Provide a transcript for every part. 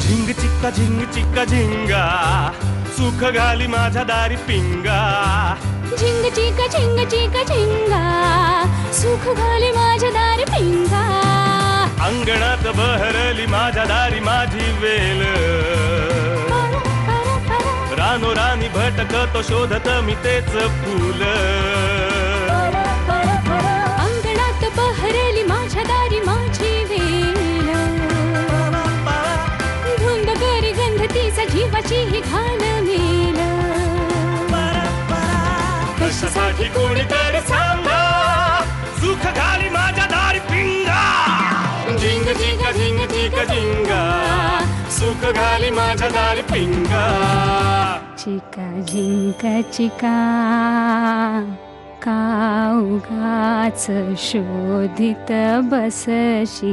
झिंग चिक्का झिंगा सुख घाली माझ्या दारी पिंगा झिंग चिका झिंगा सुख घाली माझ्या दारी पिंगा अंगणात बहरली माझ्या दारी माझी वेल रानो रानी भटकतो शोधत मी तेच फूल अंगणात बहरली माझ्या दारी माझी वेल धुंद करी गंध तिचा जीवाची ही घाण मेल कशासाठी कोणीतरी सांगा सुख घाली माझ्या दारी पिंगा झिंग चिका झिंगा सुख घाली माझ्या दारी पिंगा चिका झिंका चिका का उगाच शोधित बसशी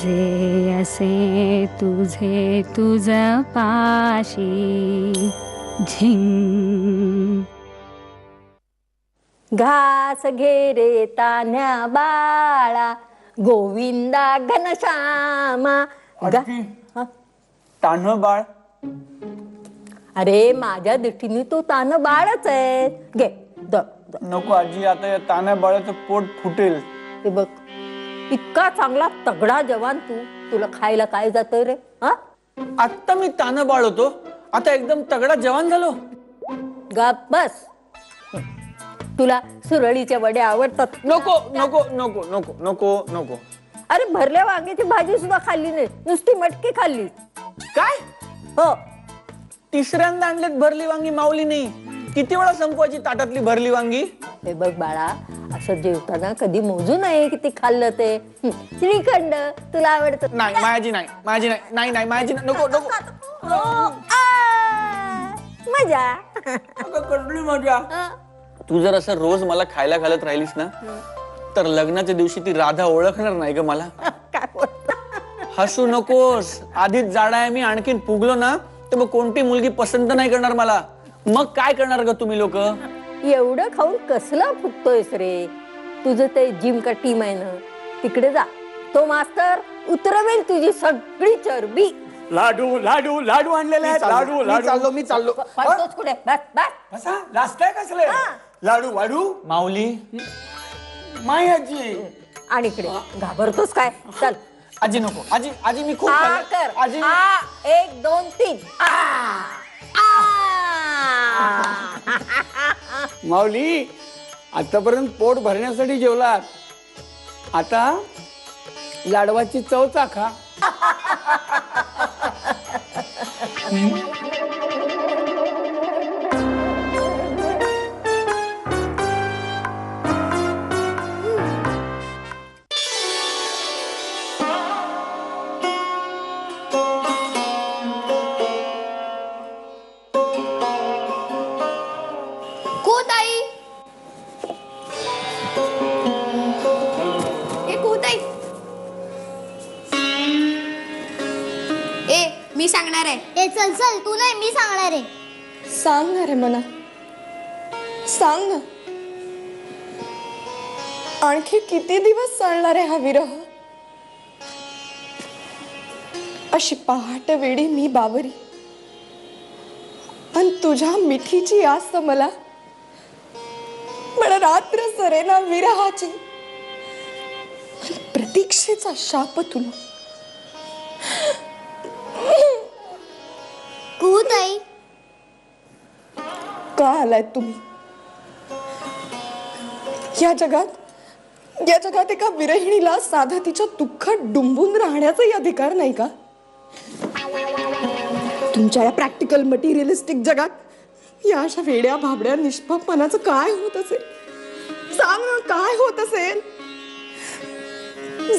जे असे तुझे तुझ पाशी झिंग घास घेरे तान्या बाळा गोविंदा घनश्यामा तान्ह बाळ. अरे माझ्या दृष्टीने तू तान्ह बाळच आहे. घे नको आजी, आता या तान्ह्या बाळाचं पोट फुटेल. हे बघ, इतका चांगला तगडा जवान तुला खायला काय जातंय रे? हा, आता मी तान्ह बाळ होतो, आता एकदम तगडा जवान झालो. गप बस. तुला सुरळीच्या वड्या आवडतात? नको नको नको नको नको नको. अरे भरल्या वांग्याची भाजी सुद्धा खाल्ली नाही, नुसती मटकी खाल्ली. काय? हो, तिसऱ्यांदा आणलेत भरली वांगी, मावली नाही. किती वेळा संपवायची ताटातली भरली वांगी? हे बघ बाळा, असं जेवताना कधी मोजू नये किती खाल्लं ते. श्रीखंड तुला आवडतं? नाही माझी नाही, माझी नाही, नाही नाही माझी नाही. नको नको. मजा कसली मजा. तू जर असं रोज मला खायला घालत राहिलीस ना, तर लग्नाच्या दिवशी ती राधा ओळखणार नाही ग मला. काय बोलतो? हसू नकोस. आधीच जाडा आहे मी, आणखीन फुगलो ना तर मग कोणती मुलगी पसंत नाही करणार मला. मग काय करणार ग तुम्ही लोक? एवढं खाऊन कसला फुगतोयस रे? तुझं ते जिम का टीम आहे ना, तिकडे जा. तो मास्तर उतरवेल तुझी सगळी चरबी. लाडू लाडू लाडू आणलेले आहेत. लाडू लाडू मी चाललो. पळतोच कुठे? बस बस. बसा लाजताय कसले? लाडू वाडू माऊली, मायाजी. आणि इकडे घाबरतोस काय? चल आजी नको. आजी आजी मी खूप आ खाल्लं. कर. आजी आ, 1 2 3. माऊली, आतापर्यंत पोट भरण्यासाठी जेवलात, आता लाडवाची चव चाखा. मी सांगणार आहे. चल चल, तू नाही, मी सांगणार आहे. सांगणार आहे म्हणा. सांग ना. आणखी किती दिवस चालणार आहे हा विरह? अशी पहाट वेडी मी बावरी, आणि तुझ्या मिठीची आस मला. मला रात्र सरेना विरहाची, प्रतीक्षेचा शाप तुला. कुताई, का आलाय तुम्ही या जगात एका विरहिणीला साधा तिच्या दुःखात डुंबून राहण्याचाही अधिकार नाही का? तुमच्या या प्रॅक्टिकल मटेरियलिस्टिक जगात या अशा वेड्या भाबड्या निष्पापणाचं काय होत असेल? सांग ना, काय होत असेल?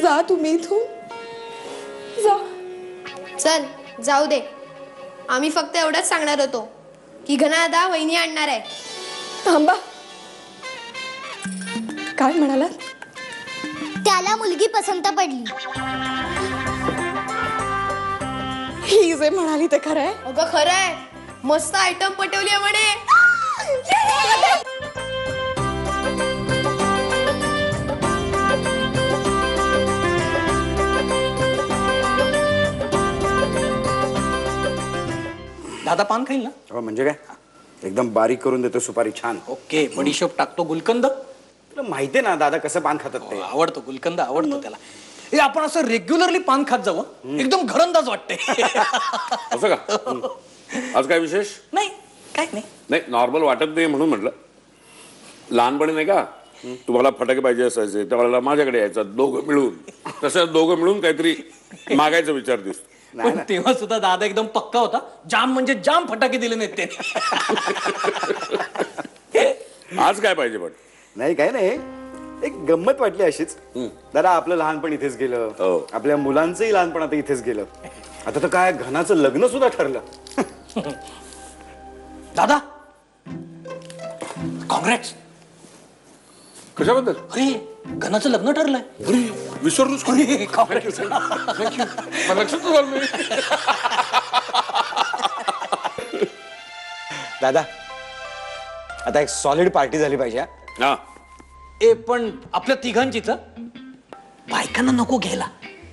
जा तुम्ही इथून, जा. चल जाऊ दे. आम्ही फक्त एवढंच सांगणार होतो की घनादा वहिनी आणणार आहे. थांबा. काय म्हणालात? त्याला मुलगी पसंत पडली. ही जे म्हणाली ते खरं आहे? अगं खरं आहे. मस्त आयटम पटवली आहे म्हणे. दादा पान खाईल ना? हो म्हणजे काय एकदम बारीक करून देतो सुपारी छान. ओके, बडीशोप टाकतो, गुलकंद तुला माहितीये ना दादा कसं पान खातात ते. आवडतो, गुलकंद आवडतो त्याला. हे आपण असं रेग्युलरली पान खात जावं, एकदम घरंदाज वाटते. असं का? आज काय विशेष? नाही, काय नाही. नाही, नॉर्मल वाटत नाही म्हणून म्हटलं. लहानपणी नाही का तुम्हाला फटाके पाहिजे असायचे त्यावेळेला माझ्याकडे यायचं दोघं मिळून, तसं दोघं मिळून काहीतरी मागायचा विचार दिसतो. पण तेव्हा सुद्धा दादा एकदम पक्का होता, जाम म्हणजे जाम फटाके दिले नाहीत ते. आज काय पाहिजे पण? नाही काय नाही, एक गंमत वाटली अशीच. दादा आपलं लहानपण इथेच गेलं, आपल्या मुलांचंही लहानपण आता इथेच गेलं. आता तर काय घनाचं लग्न सुद्धा ठरलं. दादा कॉंग्रॅट्स. कशाबद्दल? अरे घनाचं लग्न ठरलंय. विसरूनच कॉंग्रॅट्स. मला लक्षात झालं नाही. दादा आता एक सॉलिड पार्टी झाली पाहिजे. हा, ए पण आपल्या तिघांचीच हं? बायकांना नको घ्यायला.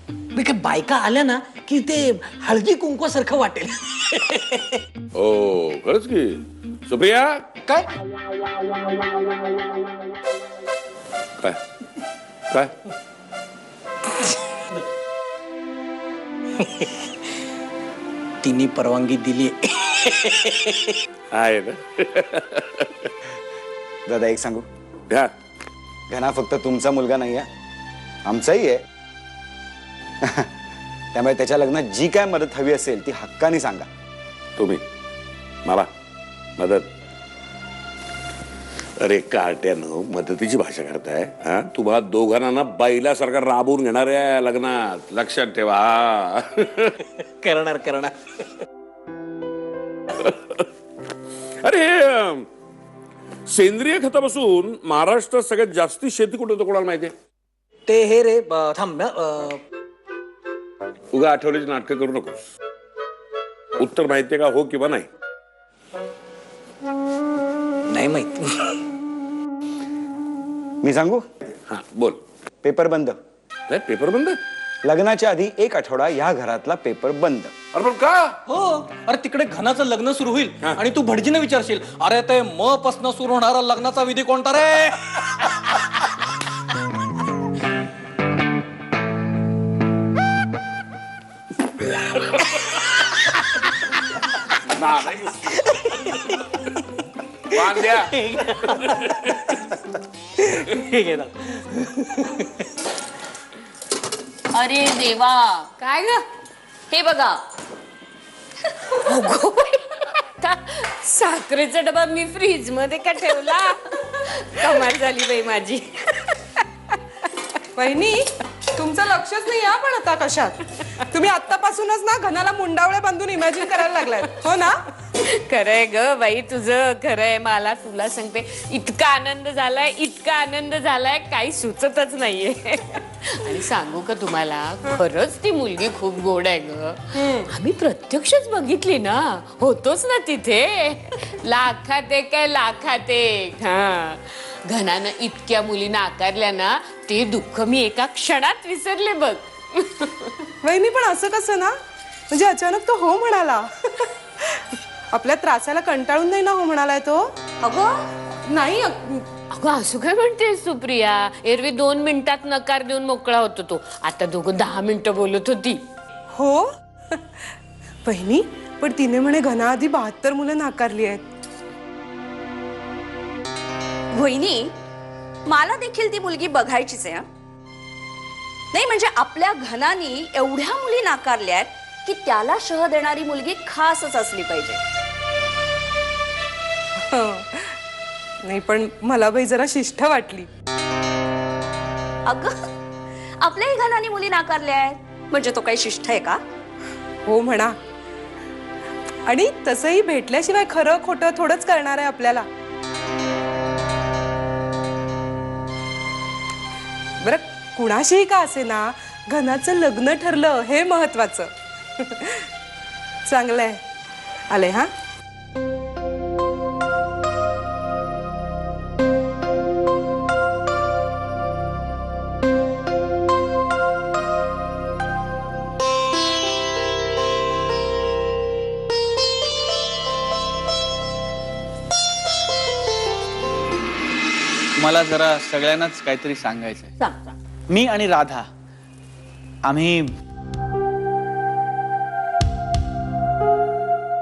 मी काय बायका आल्या ना की ते हळदी कुंकवासारखं वाटेल. हो खरंच की. सुप्रिया काय काय काय तिने परवानगी दिली. आहे ना? दादा एक सांगू, घ्या. घना फक्त तुमचा मुलगा नाही आहे, आमचाही आहे. त्यामुळे त्याच्या लग्नात जी काय मदत हवी असेल ती हक्काने सांगा. तुम्ही मला मदत? अरे कार्ट्यानं मदतीची भाषा करताय हा? तुम्हा दोघांना बैला सारखा राबवून घेणार आहे लग्नात, लक्षात ठेवा. करणार. अरे सेंद्रिय खतापासून महाराष्ट्रात सगळ्यात जास्ती शेती कुठे होतं कोणाला माहितीये? ते हे रे थांब. उगा आठवड्याची नाटकं करू नकोस. उत्तर माहितीये का, हो किंवा नाही? नाही माहित. मी सांगू? हा बोल. पेपर बंद. नाही, पेपर बंद? लग्नाच्या आधी 1 आठवडा या घरातला पेपर बंद. अरे पण का? हो, अरे तिकडे घनाचं लग्न सुरू होईल आणि तू भटजीने विचारशील, अरे ते म पासनं सुरू होणारा लग्नाचा विधी कोणता रे? वांग्या. हे घे ना. अरे देवा, काय ग हे बघा. अगो बाई, आता साखरेचा डबा मी फ्रीज मध्ये का ठेवला. कमाल झाली बाई माझी. वहिनी तुमचं लक्षच नाही या पण आता कशात. तुम्ही आतापासूनच ना घनाला मुंडावळे बांधून इमॅजिन करायला लागलाय हो ना. खरंय ग बाई तुझं, खरंय. मला तुला सांगते इतका आनंद झालाय काही सुचतच नाहीये. आणि सांगू का तुम्हाला, खरंच ती मुलगी खूप गोड आहे ग. आम्ही प्रत्यक्षच बघितली ना, होतोच ना तिथे. लाखात एक. हा, घनानं इतक्या मुली नाकारल्या ना, ते दुःख मी एका क्षणात विसरले बघ. वहिनी पण असं कसं ना, म्हणजे अचानक तो हो म्हणाला. आपल्या त्रासाला कंटाळून नाही ना हो म्हणालाय तो. अगं नाही अगं असं काय म्हणतेस सुप्रिया. एरवी 2 मिनिटात नकार देऊन मोकळा होतो तो, आता दोघं 10 मिनिटं बोलत होती. हो. वहिनी पण तिने म्हणे घना आधी 72 मुलं नाकारली आहेत. वहिनी मला देखील ती मुलगी बघायचीच आहे. नाही म्हणजे आपल्या घनानी एवढ्या मुली नाकारल्यात की त्याला शह देणारी मुलगी खासच असली पाहिजे. नाही पण मला बाई जरा शिष्ट वाटली. अगं आपल्याही घनानी मुली नाकारल्यात म्हणजे तो काही शिष्ट आहे का? हो म्हणा. आणि तसंही भेटल्याशिवाय खरं खोटं थोडंच करणार आहे आपल्याला. बरं कुणाशीही का असे ना, घनाचं लग्न ठरलं हे महत्वाचं. चांगलंय. आले हा. मला जरा सगळ्यांनाच काहीतरी सांगायचंय. सांग सांग. मी आणि राधा आम्ही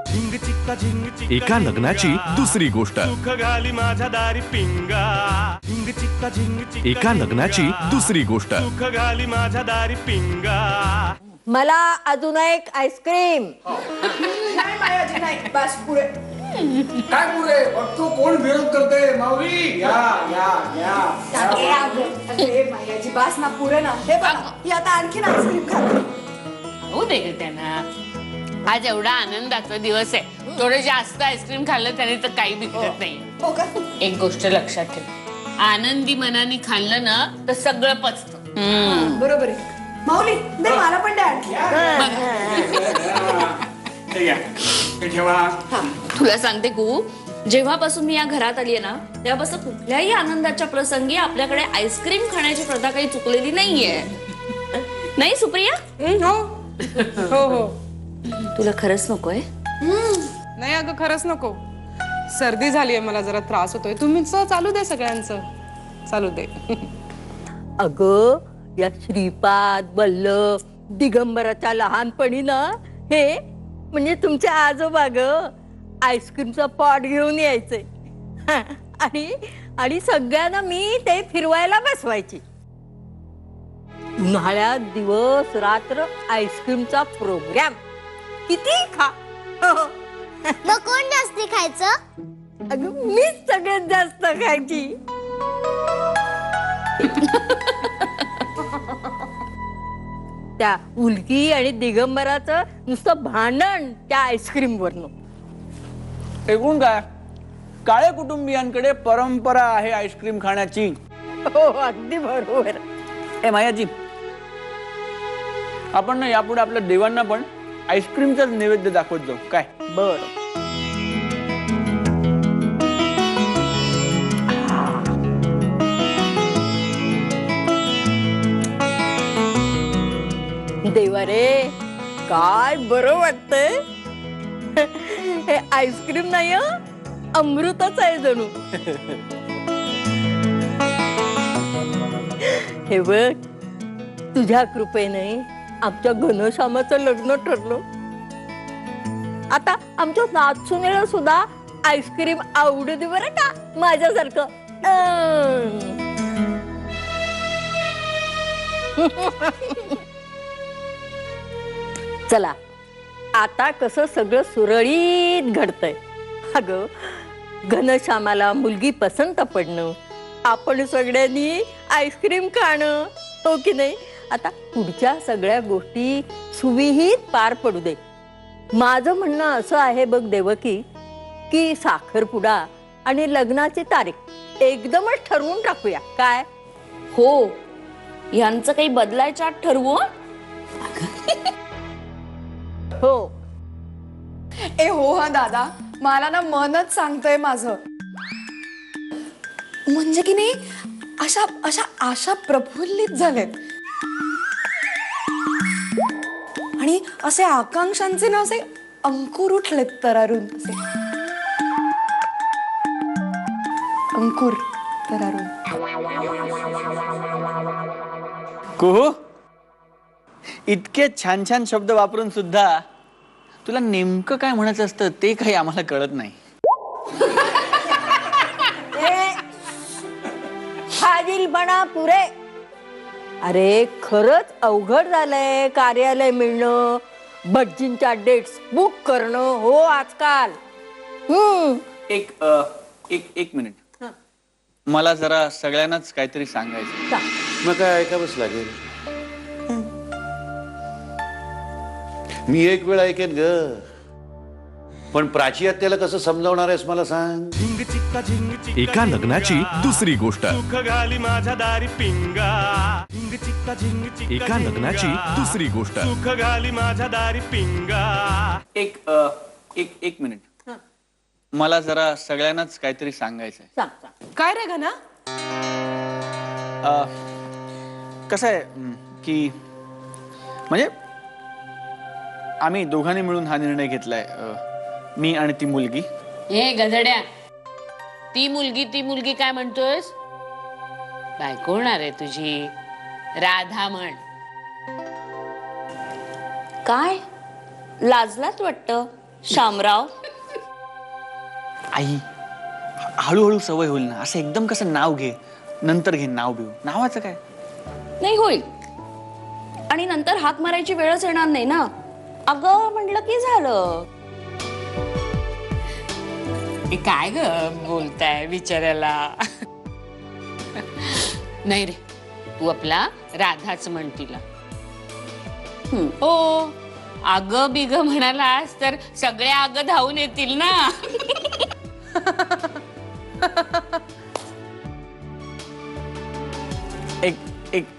झिंग चिक्का झिंग चिक्का एका लग्नाची दुसरी गोष्ट. सुख घाली माझ्या दारी पिंगा. झिंग चिक्का झिंग चिक्का एका लग्नाची दुसरी गोष्ट. सुख घाली माझ्या दारी पिंगा. मला अजून एक आईस्क्रीम. नाही मायाजी नाही, बस पुढे. काय पुढे बघतो कोण विरोध करते. माऊली या या या. मायाजी बस ना, पुढे ना. हे बघा ही आता आणखीन आईस्क्रीम खाते. हो दे ग त्यांना. आज एवढा आनंदाचा दिवस आहे, थोडं जास्त आईस्क्रीम खाल्लं त्याने तर काही बिघडत नाही. हो का? एक गोष्ट लक्षात ठेव, आनंदी मनाने खाल्लं ना तर सगळं पचतं. बरोबर आहे. माऊली दे, मला पण द्या आणखी. तुला सांगते कू, जेव्हापासून मी या घरात आलीये ना तेव्हापासून कुठल्याही आनंदाच्या प्रसंगी आपल्याकडे आईस्क्रीम खाण्याची प्रथा काही चुकलेली नाहीये. नाही सुप्रिया? हो हो. तुला खरंच नकोय? नाही अगं, खरंच नको. सर्दी झालीये, मला जरा त्रास होतोय. तुम्हीच चालू दे, सगळ्यांचं चालू दे. अगं या श्रीपाद बल्लभ दिगंबराच्या लहानपणी ना हे म्हणजे तुमचे आजोबा ग आईस्क्रीमचा पॉट घेऊन यायचे. आणि आणि सगळ्यांना मी ते फिरवायला बसवायची. उन्हाळ्यात दिवस रात्र आईस्क्रीमचा प्रोग्राम. किती खा. मग कोण जास्ती खायचं? अगं मीच सगळ्यात जास्त खायची. त्या उल्की आणि दिगंबराचं नुसतं भांडण त्या आईस्क्रीम वरनं. एकूण काय, काळे कुटुंबियांकडे परंपरा आहे आईस्क्रीम खाण्याची. हो अगदी बरोबर. ए मायाजी, आपण ना यापुढे आपल्या देवांना पण आईस्क्रीमचाच नैवेद्य दाखवत जाऊ काय? बर. देवा रे, काय बरं वाटतंय. हे आईस्क्रीम नाही अमृतच आहे जणू. हे बघ, तुझ्या कृपेने आमच्या घनश्यामाचं लग्न ठरलं. आता आमच्या नाचुनेला सुद्धा आईस्क्रीम आवडू दे बरं का, माझ्यासारखं. चला आता कसं सगळं सुरळीत घडतंय. अगं घनश्यामाला मुलगी पसंत पडणं, आपण सगळ्यांनी आईस्क्रीम खाणं, हो की नाही. आता पुढच्या सगळ्या गोष्टी सुविहित पार पडू दे. माझं म्हणणं असं आहे बघ देवकी, की साखरपुडा आणि लग्नाची तारीख एकदमच ठरवून टाकूया काय? हो, यांचं काही बदलायच्या ठरवू. हो. ए हो हा दादा, मला ना मनच सांगतंय माझं. म्हणजे की नाही अशा अशा आशा प्रफुल्लित झालेत आणि असे आकांक्षांचे ना असे अंकुर उठलेत तरारून. असे अंकुर तरारून. कुहू, इतके छान छान शब्द वापरून सुद्धा तुला नेमकं काय म्हणायचं असतं ते काही आम्हाला कळत नाही. फाजीलपणा पुरे. अरे खरंच अवघड झालंय कार्यालय मिळणं, भटजींच्या डेट्स बुक करणं. हो आजकाल. एक मिनिट, मला जरा सगळ्यांनाच काहीतरी सांगायचं. मग काय ऐकावंच लागेल. मी एक वेळ ऐकेन ग, पण प्राची आत्याला कसं समजावणार आहेस मला सांग. झिंग चिक्का झिंग चिक्का एका लग्नाची दुसरी गोष्ट. सुख घाली माझ्या दारी पिंगा. झिंग चिक्का झिंग चिक्का एका लग्नाची दुसरी गोष्ट. सुख घाली माझ्या दारी पिंगा. एक मिनिट, मला जरा सगळ्यांनाच काहीतरी सांगायचंय. सांग सांग. काय रे घना? कसं आहे की म्हणजे आम्ही दोघांनी मिळून हा निर्णय घेतलाय, मी आणि ती मुलगी. हे गधड्या, ती मुलगी काय म्हणतोयस? बायको होणार आहे तुझी. राधा म्हण. काय लाजलात वाटतं शामराव? आई, हळूहळू सवय होईल ना. असं एकदम कसं नाव घे, नंतर घे नाव बिव. नावाचं काय? नाही होईल, आणि नंतर हाक मारायची वेळच येणार नाही ना. अगं म्हटलं की झालं. काय ग बोलताय बिचाऱ्याला? नाही रे, तू आपला राधाच म्हण तिला. हो, आग बिग म्हणालास तर सगळे आग धावून येतील ना.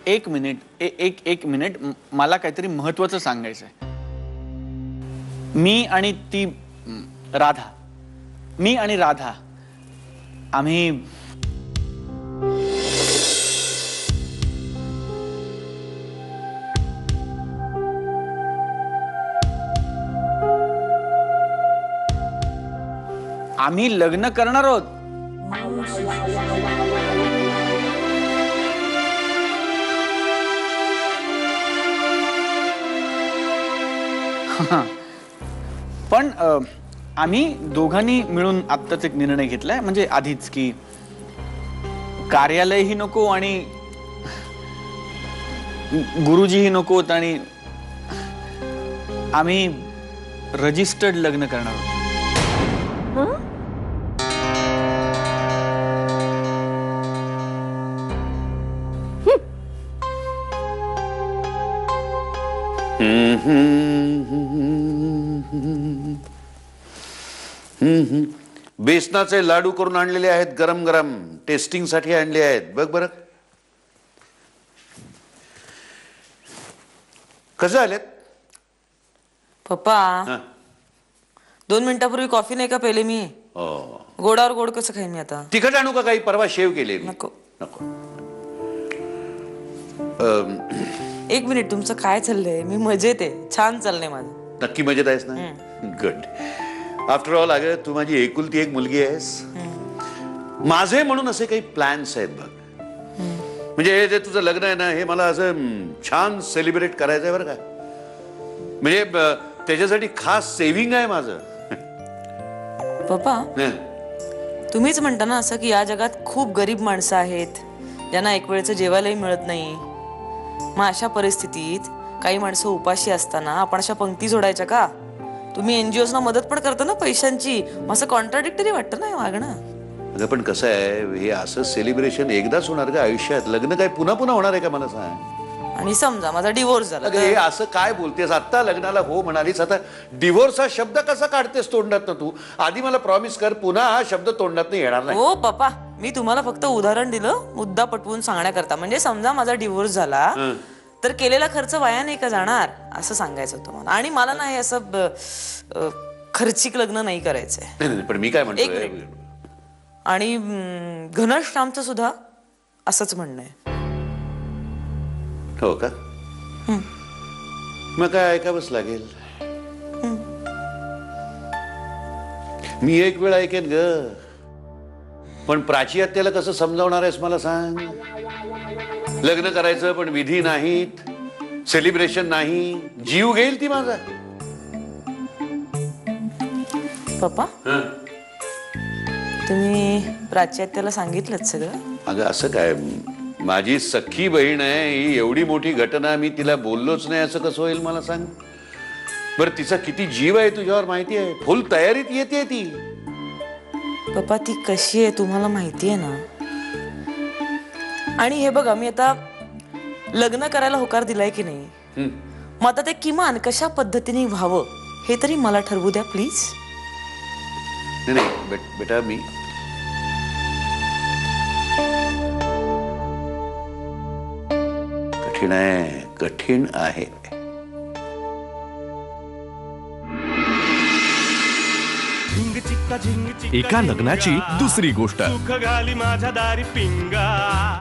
एक मिनिट, एक मिनिट. मला काहीतरी महत्वाचं सांगायचं आहे. मी आणि राधा आम्ही लग्न करणार आहोत. पण आम्ही दोघांनी मिळून आत्ताच एक निर्णय घेतलाय, म्हणजे आधीच, की कार्यालयही नको आणि गुरुजीही नकोत, आणि आम्ही रजिस्टर्ड लग्न करणार आहोत. बेसनाचे लाडू करून आणलेले आहेत, गरम गरम टेस्टिंग साठी आणले आहेत. बघ बरं कसं आलेत पप्पा. 2 मिनिटापूर्वी कॉफी नाही का पेले मी? गोडावर गोड कसं खाईन मी आता? तिखट आणू का काही? परवा शेव केले. नको नको. 1 मिनिट, तुमचं काय चाललंय? मी मजेत आहे, छान चाललंय माझं. नक्की मजेत आहेस ना? गुड. आफ्टर ऑल अगं तू माझी एकुलती एक मुलगी आहेस. माझे म्हणून असे काही प्लॅन्स आहेत बघ. म्हणजे हे जे तुझं लग्न आहे ना, हे मला असं छान सेलिब्रेट करायचं आहे बरं का. म्हणजे त्याच्यासाठी खास सेव्हिंग आहे माझं. पप्पा, तुम्हीच म्हणता ना असं की या जगात खूप गरीब माणसं आहेत ज्यांना एक वेळचं जेवायलाही मिळत नाही. मग अशा परिस्थितीत काही माणसं उपाशी असताना आपण अशा पंक्ती जोडायच्या का? तुम्ही एनजीओजना मदत पण करता ना पैशांची. असं कॉन्ट्राडिक्टरी वाटतं ना वागणं. अगं पण कसं आहे, हे असं सेलिब्रेशन एकदाच होणार का आयुष्यात? लग्न काय पुन्हा पुन्हा होणार आहे का मला सांग? आणि समजा माझा डिवोर्स झाला. हे असं काय बोलतेस? आता लग्नाला हो म्हणालीस, आता डिवोर्स हा शब्द कसा काढतेस तोंडात ना तू? आधी मला प्रॉमिस कर पुन्हा हा शब्द तोंडात येणार नाही. हो पप्पा, मी तुम्हाला फक्त उदाहरण दिलं मुद्दा पटवून सांगण्याकरता. म्हणजे समजा माझा डिवोर्स झाला तर केलेला खर्च वाया नाही का जाणार, असं सांगायचं होतं मला. आणि मला नाही असं खर्चिक लग्न नाही करायचंय. पण मी काय म्हणतोय, आणि घनश्यामचं सुद्धा असंच म्हणणं आहे. हो का? मग काय ऐकावंच लागेल. मी एक वेळ ऐकेन ग, पण प्राची आत्याला कसं समजावणार आहेस मला सांग? लग्न करायचं पण विधी नाहीत, सेलिब्रेशन नाही, जीव घेईल ती माझा. पप्पा, तुम्ही प्राची आत्याला सांगितलं सगळं? अगं असं काय, माझी सख्खी बहीण आहे, ही एवढी मोठी घटना मी तिला बोललोच नाही असं कसं होईल मला सांग? बरं तिचा किती जीव आहे तुझ्यावर माहिती आहे, फुल तयारीत येते ती. पप्पा ती कशी आहे तुम्हाला माहिती आहे ना. आणि हे बघा, मी आता लग्न करायला होकार दिलाय की नाही, मग आता ते किमान कशा पद्धतीने व्हावं हे तरी मला ठरवू द्या प्लीज. नाही बेटा, मी कठीण आहे, कठीण आहे. एका लग्नाची दुसरी गोष्ट. सुख घाली माझ्या दारी पिंगा.